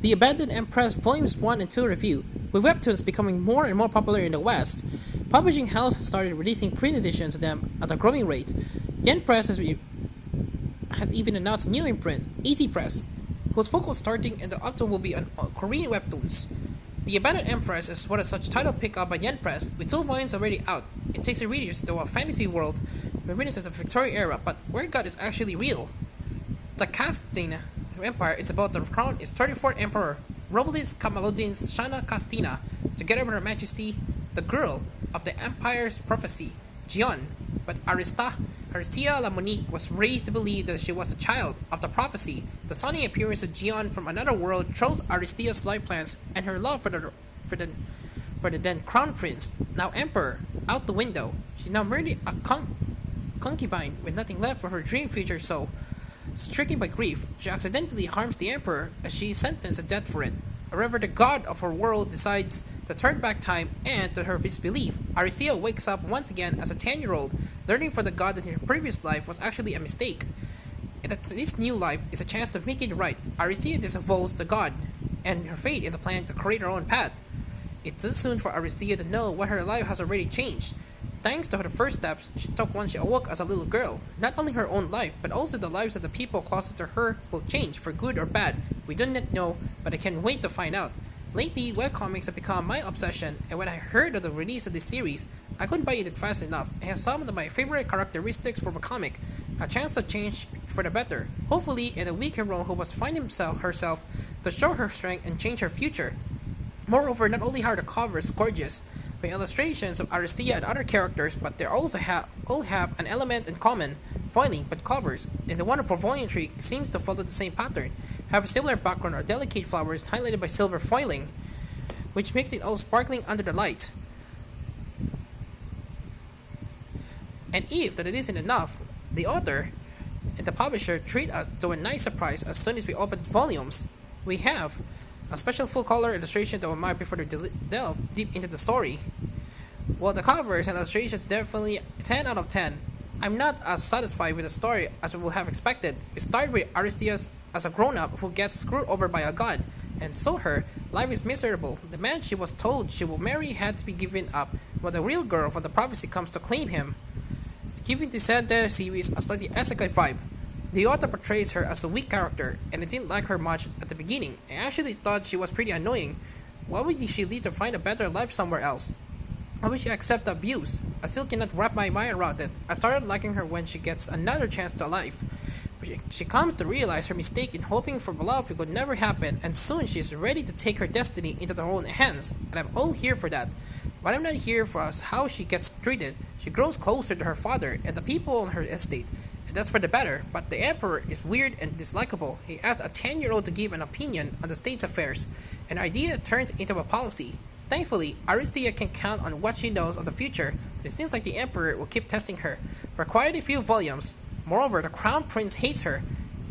The Abandoned Empress Volumes 1 and 2 review. With webtoons becoming more and more popular in the West, publishing houses started releasing print editions of them at a growing rate. Empress has even announced a new imprint, Easy Press, whose focus starting in the autumn will be on Korean webtoons. The Abandoned Empress is what a such title picked up by Empress, with 2 volumes already out. It takes the readers to a fantasy world reminiscent of the Victorian era, but where God is actually real. The Castine Empire is about the crown its 34th emperor, Robles Kamaludin's Shana Castina, together with Her Majesty, the girl of the empire's prophecy, Jion. But Aristia Lamonique was raised to believe that she was a child of the prophecy. The sunny appearance of Jion from another world throws Aristia's life plans and her love for the then crown prince, now emperor, out the window. She's now merely a concubine with nothing left for her dream future, so stricken by grief, she accidentally harms the emperor as she is sentenced to death for it. However, the god of her world decides to turn back time, and to her disbelief, Aristia wakes up once again as a 10-year-old, learning from the god that her previous life was actually a mistake, and that this new life is a chance to make it right. Aristia disavows the god and her fate in the plan to create her own path. It's too soon for Aristia to know what her life has already changed. Thanks to her first steps she took when she awoke as a little girl, not only her own life, but also the lives of the people closest to her will change for good or bad. We do not know, but I can't wait to find out. Lately, webcomics have become my obsession, and when I heard of the release of this series, I couldn't buy it fast enough. It has some of my favorite characteristics from a comic, a chance to change for the better. Hopefully, in a weak hero who must find herself to show her strength and change her future. Moreover, not only are the covers gorgeous, with illustrations of Aristia and other characters, but they also all have an element in common, foiling but covers, and the wonderful volume tree seems to follow the same pattern, have a similar background or delicate flowers highlighted by silver foiling, which makes it all sparkling under the light. And if that it isn't enough, the author and the publisher treat us to a nice surprise as soon as we open volumes. We have a special full color illustration that we might prefer to delve deep into the story. While the covers and illustrations definitely 10 out of 10, I'm not as satisfied with the story as we would have expected. It started with Aristias as a grown-up who gets screwed over by a god, and so her life is miserable. The man she was told she will marry had to be given up, while the real girl from the prophecy comes to claim him, giving the Santa series a slightly isekai vibe. The author portrays her as a weak character, and I didn't like her much at the beginning. I actually thought she was pretty annoying. Why would she leave to find a better life somewhere else? Why would she accept the abuse? I still cannot wrap my mind around it. I started liking her when she gets another chance to life. She comes to realize her mistake in hoping for love could never happen, and soon she is ready to take her destiny into her own hands, and I'm all here for that. But I'm not here for us how she gets treated. She grows closer to her father and the people on her estate, and that's for the better. But the emperor is weird and dislikable. He asked a 10-year-old to give an opinion on the state's affairs, an idea that turns into a policy. Thankfully, Aristia can count on what she knows of the future, but it seems like the emperor will keep testing her for quite a few volumes. Moreover, the crown prince hates her,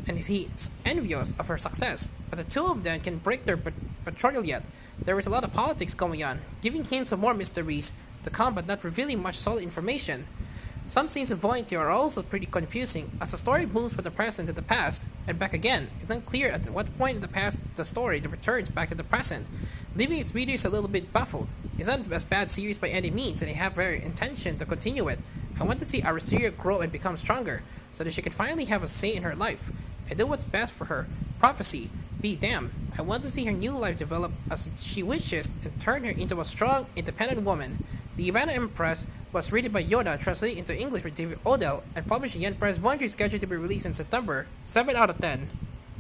and he's envious of her success, but the two of them can break their betrothal yet. There is a lot of politics going on, giving hints of more mysteries to come but not revealing much solid information. Some scenes in Volume 2 are also pretty confusing, as the story moves from the present to the past, and back again. It's unclear at what point in the past the story returns back to the present, leaving its readers a little bit baffled. It's not a bad series by any means, and I have very intention to continue it. I want to see Aristia grow and become stronger, so that she can finally have a say in her life, and do what's best for her. Prophecy, be damned. I want to see her new life develop as she wishes and turn her into a strong, independent woman. The Abandoned Empress was written by Yoda, translated into English by David Odell, and published in Empress. Volume 3 scheduled to be released in September. 7 out of 10.